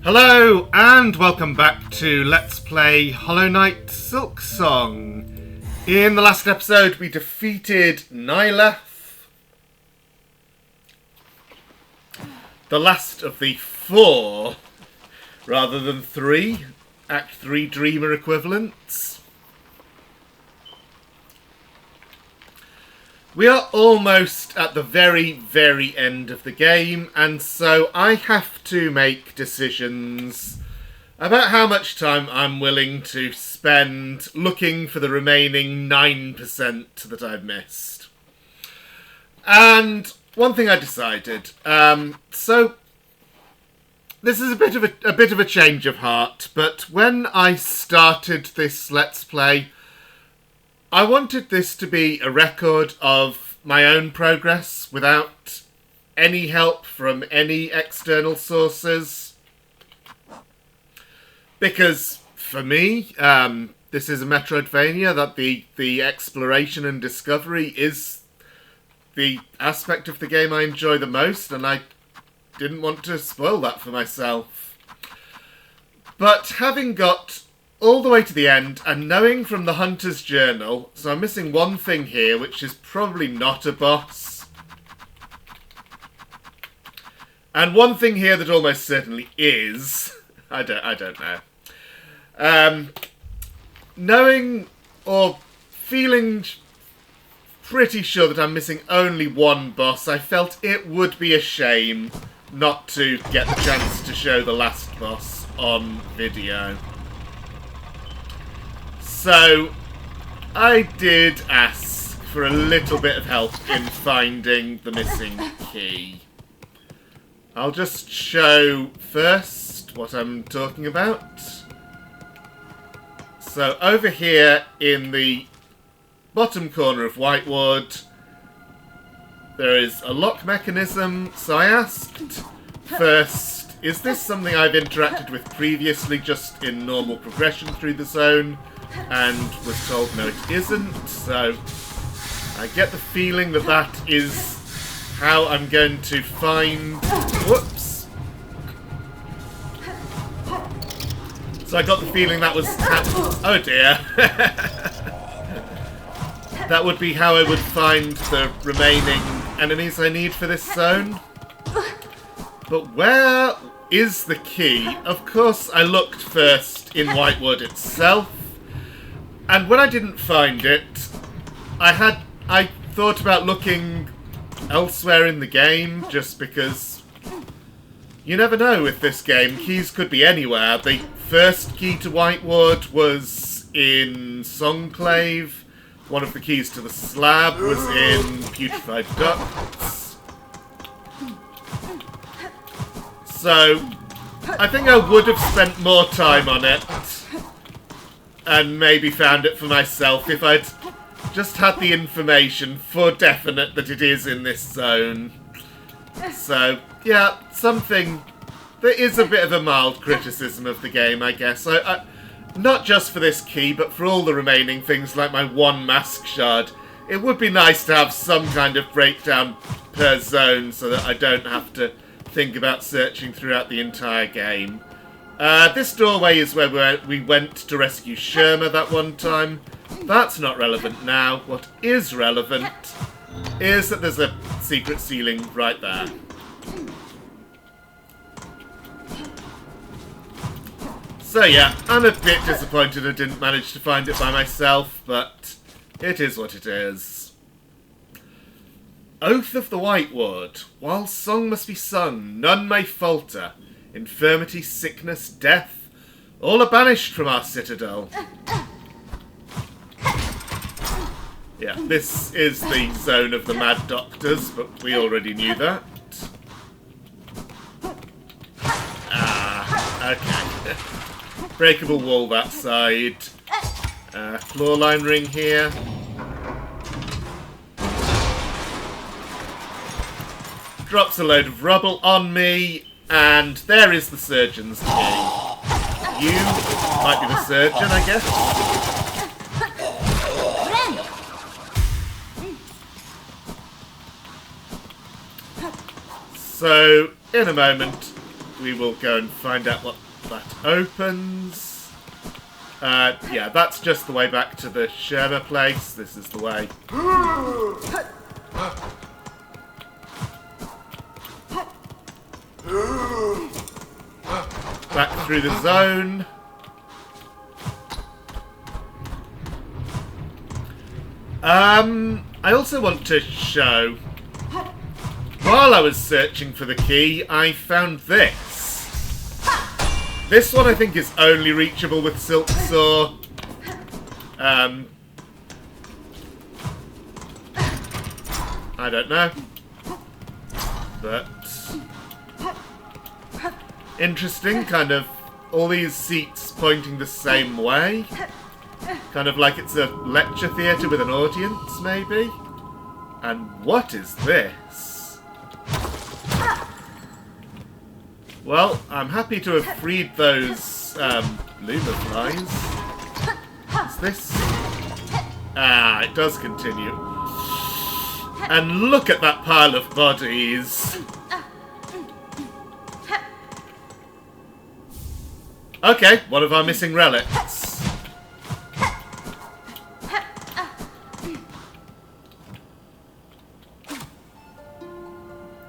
Hello and welcome back to Let's Play Hollow Knight Silksong. In the last episode we defeated Nyleth, the last of the 4, rather than 3, Act 3 Dreamer equivalents. We are almost at the very, very end of the game, and so I have to make decisions about how much time I'm willing to spend looking for the remaining 9% that I've missed. And one thing I decided, so this is a bit of a change of heart, but when I started this Let's Play, I wanted this to be a record of my own progress without any help from any external sources. Because, for me, this is a Metroidvania that the exploration and discovery is the aspect of the game I enjoy the most, and I didn't want to spoil that for myself. But having got all the way to the end, and knowing from the Hunter's Journal, so I'm missing one thing here, which is probably not a boss. And one thing here that almost certainly is. I don't know. Knowing or feeling pretty sure that I'm missing only one boss, I felt it would be a shame not to get the chance to show the last boss on video. So, I did ask for a little bit of help in finding the missing key. I'll just show first what I'm talking about. So, over here in the bottom corner of Whitewood, there is a lock mechanism. So I asked first, is this something I've interacted with previously just in normal progression through the zone? And was told no, it isn't. So I get the feeling that that is how I'm going to find. Whoops. So I got the feeling that was oh dear. That would be how I would find the remaining enemies I need for this zone. But where is the key? Of course I looked first in Whitewood itself. And when I didn't find it, I thought about looking elsewhere in the game, just because you never know with this game. Keys could be anywhere. The first key to Whitewood was in Songclave. One of the keys to the slab was in Putrefied Ducts. So, I think I would have spent more time on it and maybe found it for myself if I'd just had the information for definite that it is in this zone. So, yeah, something. There is a bit of a mild criticism of the game, I guess. Not just for this key, but for all the remaining things like my one mask shard. It would be nice to have some kind of breakdown per zone so that I don't have to think about searching throughout the entire game. This doorway is where we went to rescue Sherma that one time. That's not relevant now. What is relevant is that there's a secret ceiling right there. So yeah, I'm a bit disappointed I didn't manage to find it by myself, but it is what it is. Oath of the Whitewood. While song must be sung, none may falter. Infirmity, sickness, death, all are banished from our citadel. Yeah, this is the zone of the Mad Doctors, but we already knew that. Okay. Breakable wall that side. Floor line ring here. Drops a load of rubble on me. And there is the surgeon's key. You might be the surgeon, I guess. So, in a moment, we will go and find out what that opens. Yeah, that's just the way back to the Sherma place. This is the way. Back through the zone. I also want to show, while I was searching for the key, I found this. This one I think is only reachable with Silksong. I don't know. But interesting, kind of all these seats pointing the same way. Kind of like it's a lecture theatre with an audience, maybe? And what is this? Well, I'm happy to have freed those Luma flies. Is this? Ah, it does continue. And look at that pile of bodies. Okay, one of our missing relics.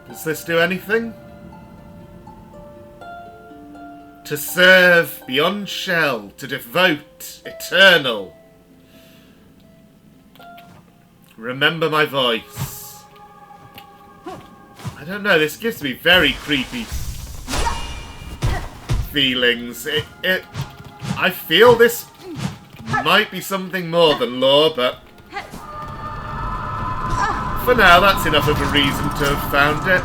Does this do anything? To serve beyond shell, to devote, eternal. Remember my voice. I don't know, this gives me very creepy feelings. I feel this might be something more than lore, but for now, that's enough of a reason to have found it.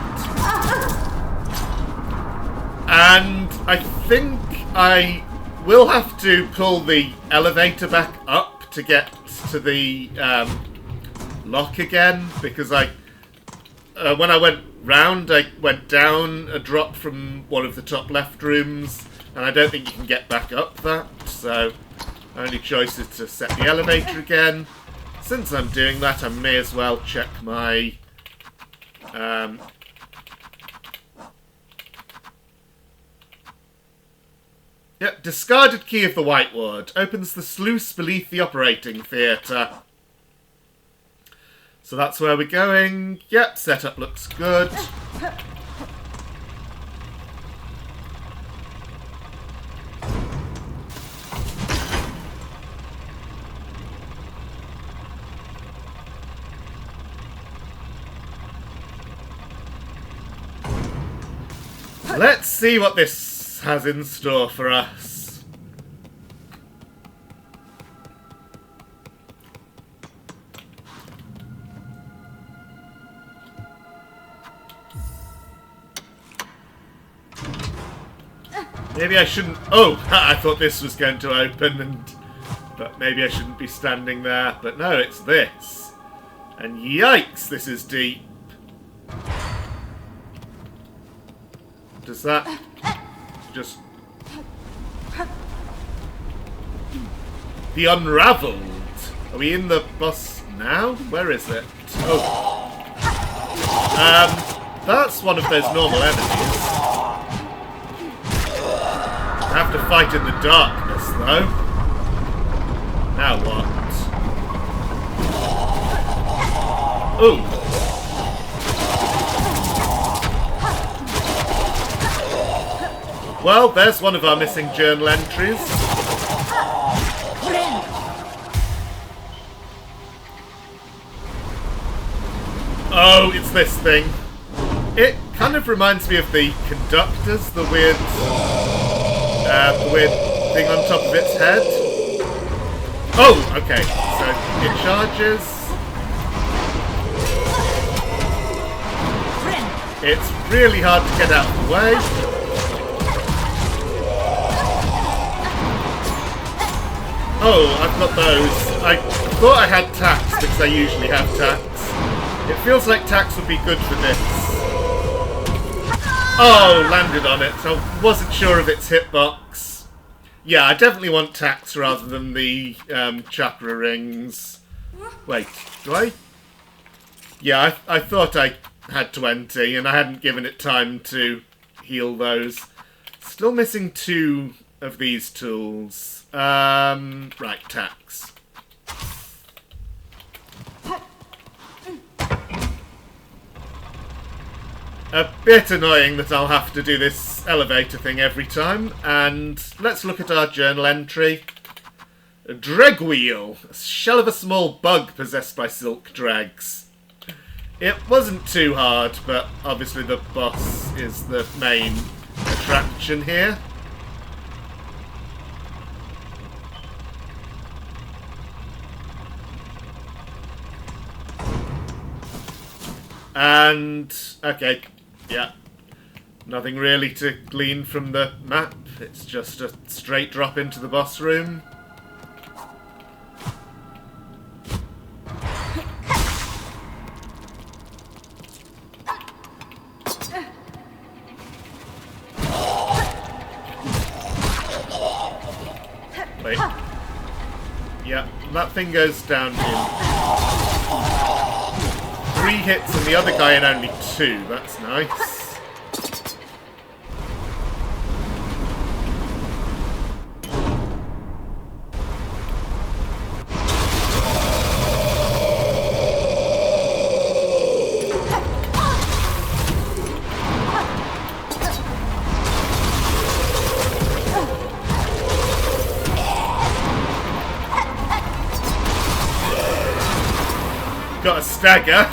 And I think I will have to pull the elevator back up to get to the lock again, because when I went round, I went down a drop from one of the top left rooms, and I don't think you can get back up that, so my only choice is to set the elevator again. Since I'm doing that, I may as well check my yep, discarded key of the White Ward opens the sluice beneath the operating theatre. So that's where we're going. Yep, setup looks good. Let's see what this has in store for us. Maybe I shouldn't... Oh, I thought this was going to open, but maybe I shouldn't be standing there. But no, it's this. And yikes, this is deep. Does that just... The Unravelled. Are we in the boss now? Where is it? Oh. That's one of those normal enemies. I have to fight in the darkness, though. Now what? Ooh. Well, there's one of our missing journal entries. Oh, it's this thing. It kind of reminds me of the conductors, the weird thing on top of its head. Oh, okay. So it charges. It's really hard to get out of the way. Oh, I've got those. I thought I had tax because I usually have tax. It feels like tax would be good for this. Oh, landed on it. I wasn't sure of its hitbox. Yeah, I definitely want tax rather than the chakra rings. Wait, do I? Yeah, I thought I had 20 and I hadn't given it time to heal those. Still missing 2 of these tools. Right, tacks. A bit annoying that I'll have to do this elevator thing every time. And let's look at our journal entry. A dreg wheel. A shell of a small bug possessed by silk dregs. It wasn't too hard, but obviously the boss is the main attraction here. And, okay, yeah. Nothing really to glean from the map. It's just a straight drop into the boss room. Wait. Yeah, that thing goes down in 3 hits and the other guy in only 2. That's nice. Got a stagger.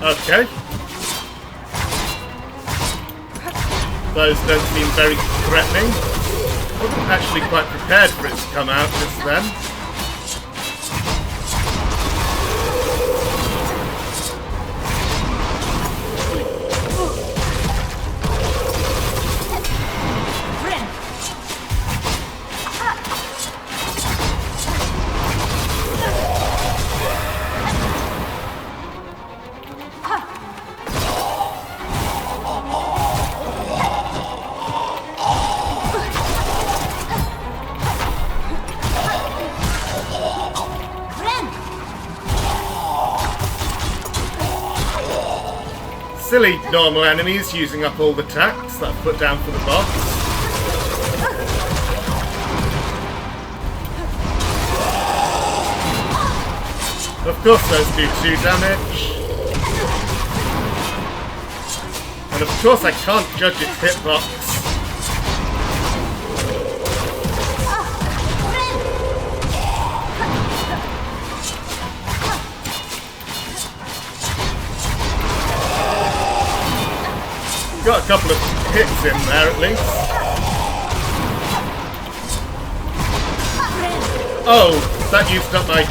Okay. Those don't seem very threatening. Wasn't actually quite prepared for it to come out just then. Silly normal enemies using up all the tacks that I've put down for the boss. Of course those do 2 damage. And of course I can't judge its hitbox. Got a couple of hits in there at least. Oh, that used up my...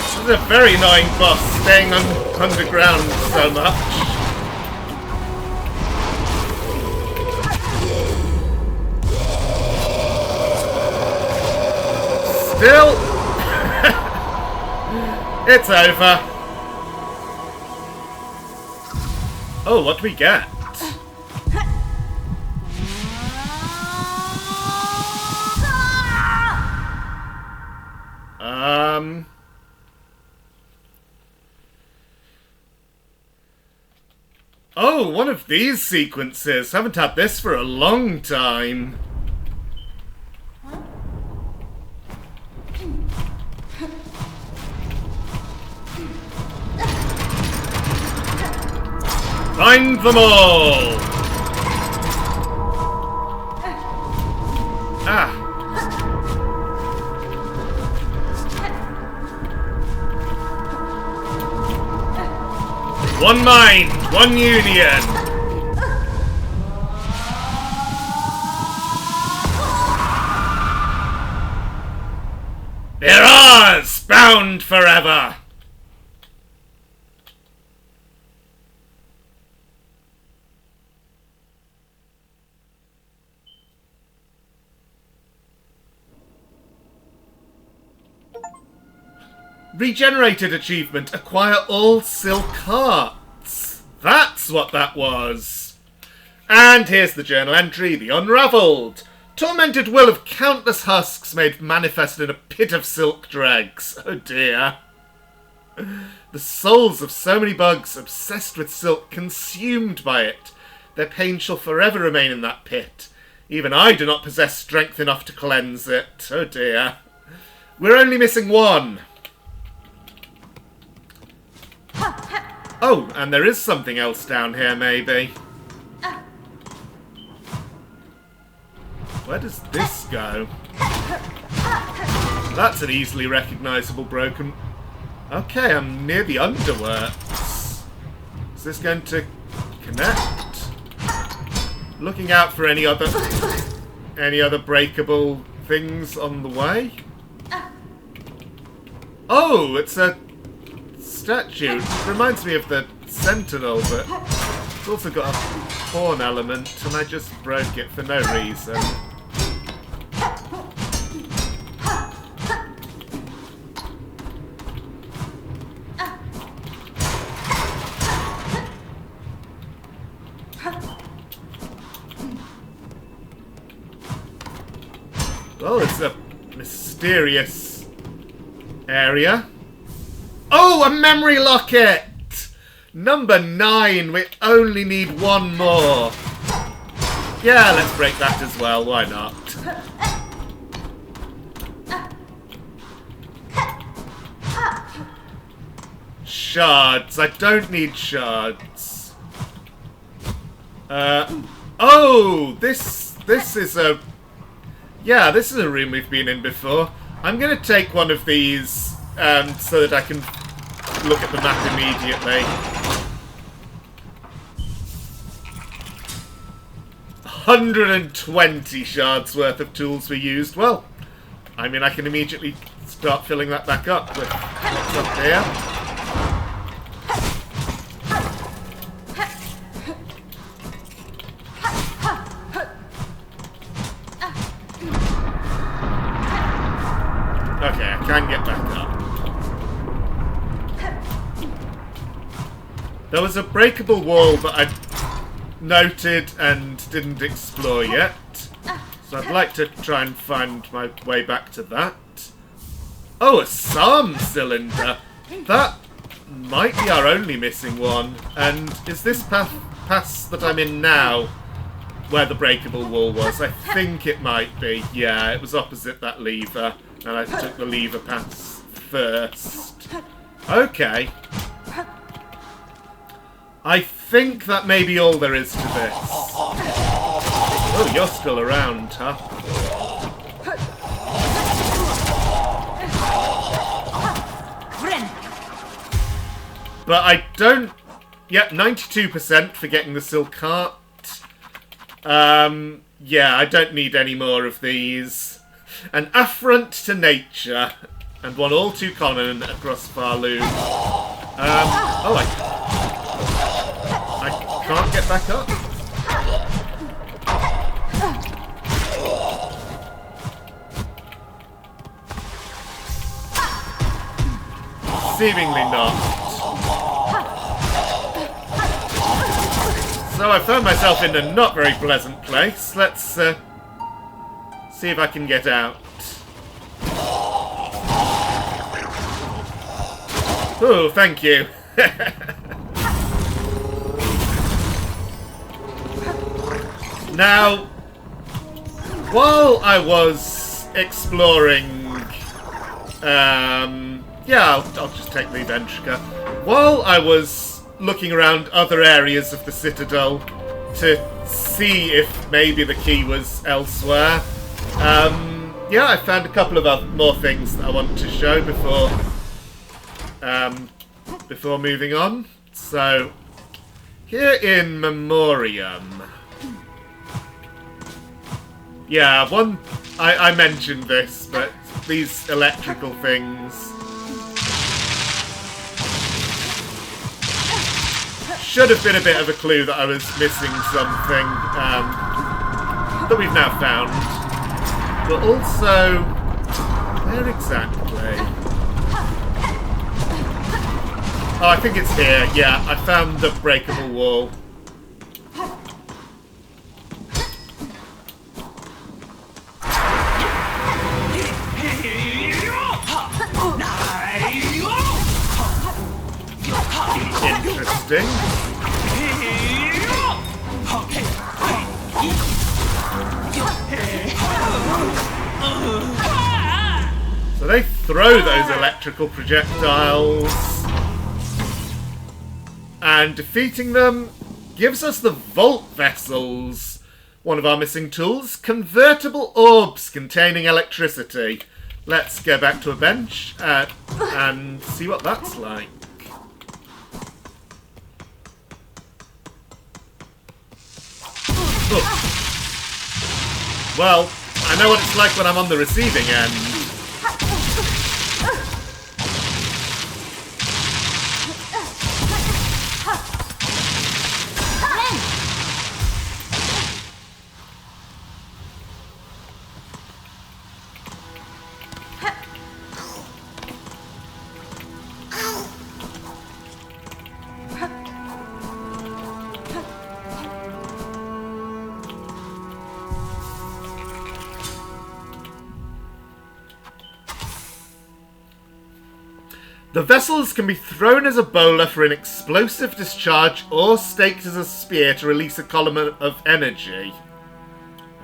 This is a very annoying boss, staying underground so much. Still, it's over. Oh, what do we get? Oh, one of these sequences. Haven't had this for a long time. Find them all! Ah. One mind, one union. They're ours, bound forever. Regenerated achievement. Acquire all silk hearts. That's what that was. And here's the journal entry. The Unravelled. Tormented will of countless husks made manifest in a pit of silk dregs. Oh dear. The souls of so many bugs obsessed with silk, consumed by it. Their pain shall forever remain in that pit. Even I do not possess strength enough to cleanse it. Oh dear. We're only missing one. Oh, and there is something else down here, maybe. Where does this go? That's an easily recognisable broken... Okay, I'm near the underworks. Is this going to connect? Looking out for any other breakable things on the way. Oh, it's a statue. It reminds me of the Sentinel, but it's also got a horn element, and I just broke it for no reason. Well, it's a mysterious area. Oh, a memory locket! Number 9. We only need one more. Yeah, let's break that as well. Why not? Shards. I don't need shards. Oh, this is a... Yeah, this is a room we've been in before. I'm going to take one of these so that I can look at the map immediately. 120 shards worth of tools were used. Well, I mean, I can immediately start filling that back up with what's up here. Okay, I can get back up. There was a breakable wall that I noted and didn't explore yet. So I'd like to try and find my way back to that. Oh, a SARM cylinder! That might be our only missing one. And is this pass that I'm in now where the breakable wall was? I think it might be. Yeah, it was opposite that lever. And I took the lever pass first. Okay. I think that may be all there is to this. Oh, you're still around, huh? But I don't... Yep, 92% for getting the silk heart. Yeah, I don't need any more of these. An affront to nature, and one all too common across Farloon. Oh, I can't get back up. Seemingly not. So I found myself in a not very pleasant place. Let's see if I can get out. Oh, thank you. Now, while I was exploring... yeah, I'll just take the Ventrica. While I was looking around other areas of the Citadel to see if maybe the key was elsewhere, yeah, I found a couple of more things that I want to show before moving on. So, here in Memoriam, yeah, I mentioned this, but these electrical things should have been a bit of a clue that I was missing something that we've now found. But also, where exactly? Oh, I think it's here. Yeah, I found the breakable wall. Interesting. So they throw those electrical projectiles, and defeating them gives us the Vault Vessels, one of our missing tools, convertible orbs containing electricity. Let's go back to a bench and see what that's like. Oh. Well, I know what it's like when I'm on the receiving end. The vessels can be thrown as a bowler for an explosive discharge or staked as a spear to release a column of energy.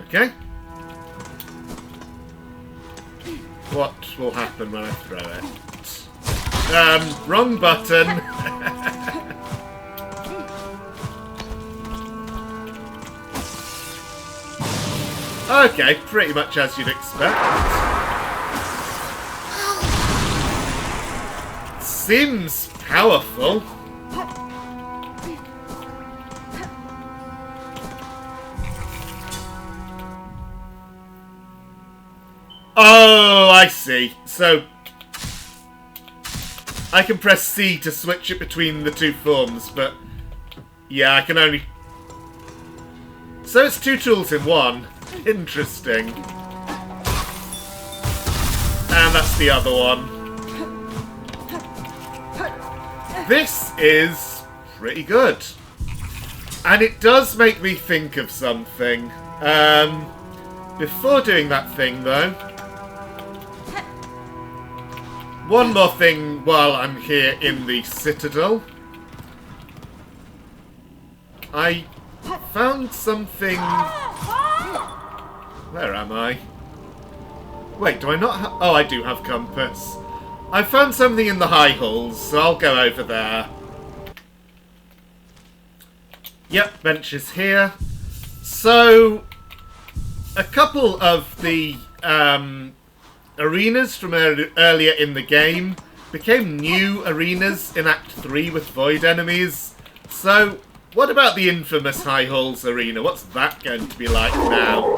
Okay. What will happen when I throw it? Wrong button. Okay, pretty much as you'd expect. Seems powerful. Oh, I see. So I can press C to switch it between the two forms, but yeah, I can only... So it's two tools in one. Interesting. And that's the other one. This is pretty good. And it does make me think of something. Before doing that thing, though, one more thing while I'm here in the Citadel. I found something... Where am I? Wait, do I not have... Oh, I do have compass. I found something in the high halls, so I'll go over there. Yep, bench is here. So, a couple of the arenas from earlier in the game became new arenas in Act 3 with void enemies. So, what about the infamous High Halls arena? What's that going to be like now?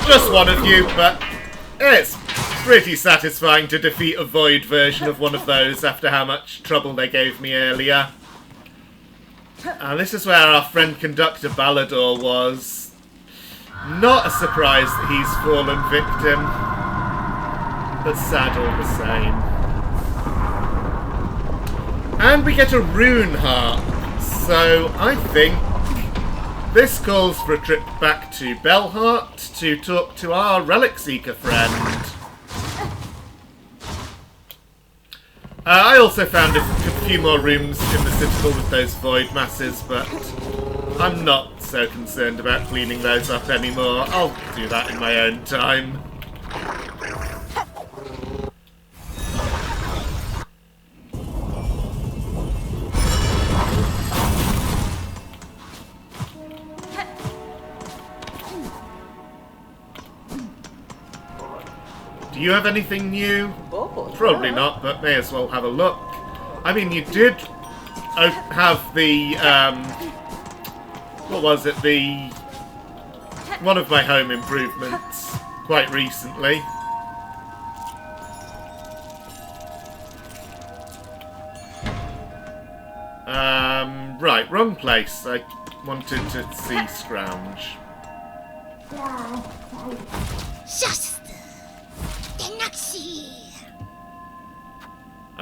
Just one of you, but it's pretty satisfying to defeat a void version of one of those after how much trouble they gave me earlier. And this is where our friend Conductor Ballador was. Not a surprise that he's fallen victim, but sad all the same. And we get a rune heart, so I think this calls for a trip back to Bellheart to talk to our Relic Seeker friend. I also found a few more rooms in the Citadel with those void masses, but I'm not so concerned about cleaning those up anymore. I'll do that in my own time. Do Do you have anything new? Probably not, but may as well have a look. I mean, you did have the, what was it? One of my home improvements quite recently. Right, wrong place. I wanted to see Scrounge.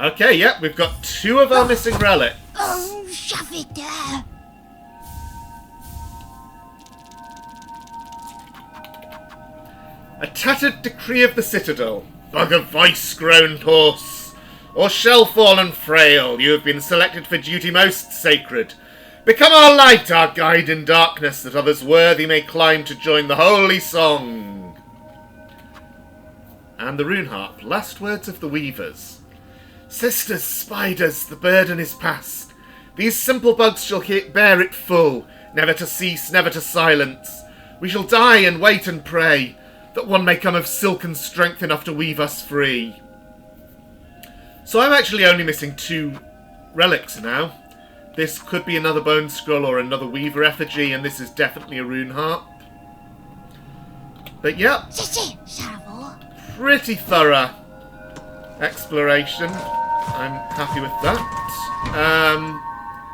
Okay, yep, we've got 2 of our missing relics. A tattered decree of the Citadel. Bug of vice-grown horse. Or shell-fallen frail, you have been selected for duty most sacred. Become our light, our guide in darkness, that others worthy may climb to join the holy song. And the rune harp. Last words of the weavers. Sisters, spiders, the burden is past. These simple bugs shall bear it full, never to cease, never to silence. We shall die and wait and pray, that one may come of silken strength enough to weave us free. So I'm actually only missing 2 relics now. This could be another bone scroll or another weaver effigy, and this is definitely a rune harp. But yeah, pretty thorough exploration. I'm happy with that.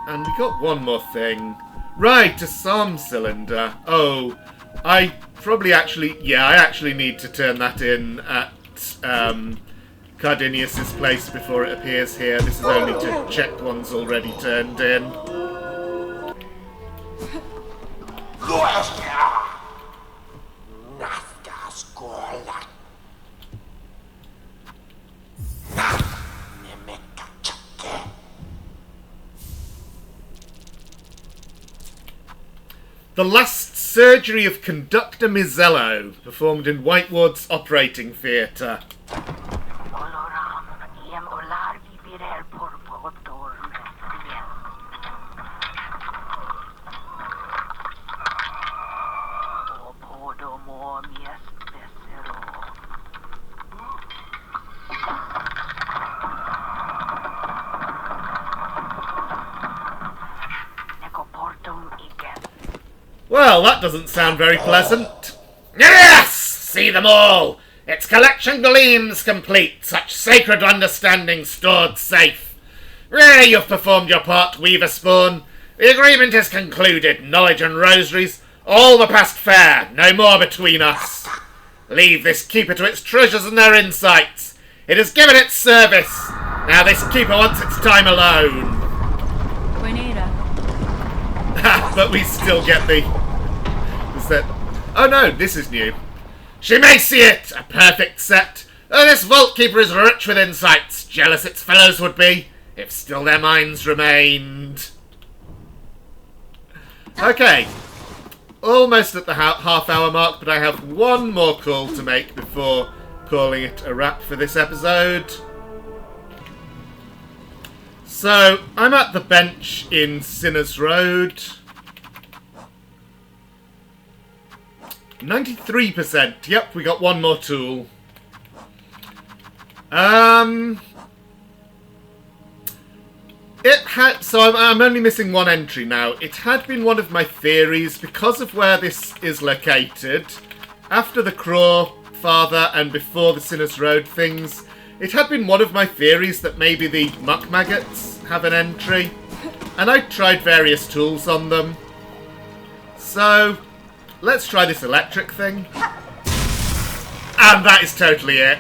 And we got one more thing. Right, a psalm cylinder. Oh, I actually need to turn that in at Cardinius's place before it appears here. This is only to check one's already turned in. The Last Surgery of Conductor Mizello, performed in Whiteward's Operating Theatre. Well, that doesn't sound very pleasant. Yes! See them all! Its collection gleams complete, such sacred understanding stored safe. You've performed your part, Weaver Spawn. The agreement is concluded, knowledge and rosaries, all the past fair, no more between us. Leave this keeper to its treasures and their insights. It has given its service. Now this keeper wants its time alone. But we still get the... Oh no, this is new. She may see it, a perfect set. This vault keeper is rich with insights, jealous its fellows would be, if still their minds remained. Okay, almost at the half-hour mark, but I have one more call to make before calling it a wrap for this episode. So, I'm at the bench in Sinners Road. 93%. Yep, we got one more tool. So I'm only missing one entry now. It had been one of my theories, because of where this is located, after the Craw Father and before the Sinners Road things, it had been one of my theories that maybe the muck maggots have an entry, and I tried various tools on them. So, let's try this electric thing. And that is totally it.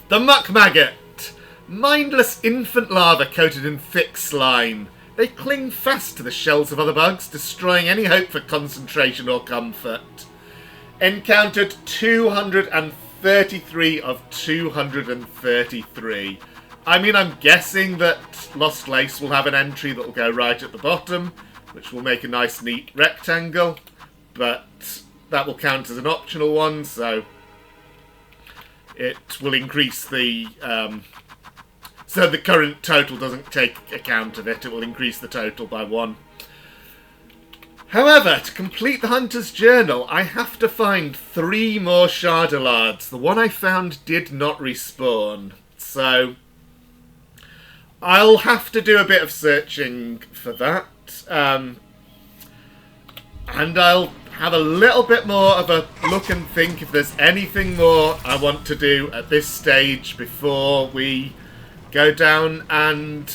The muck maggot. Mindless infant larvae coated in thick slime. They cling fast to the shells of other bugs, destroying any hope for concentration or comfort. Encountered 233 of 233. I mean, I'm guessing that Lost Lace will have an entry that will go right at the bottom, which will make a nice, neat rectangle, but that will count as an optional one, so it will increase the... so the current total doesn't take account of it. It will increase the total by 1. However, to complete the Hunter's Journal, I have to find 3 more Shardalards. The one I found did not respawn. So I'll have to do a bit of searching for that. And I'll have a little bit more of a look and think if there's anything more I want to do at this stage before we go down and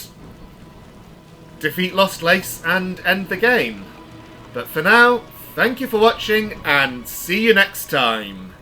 defeat Lost Lace and end the game. But for now, thank you for watching and see you next time.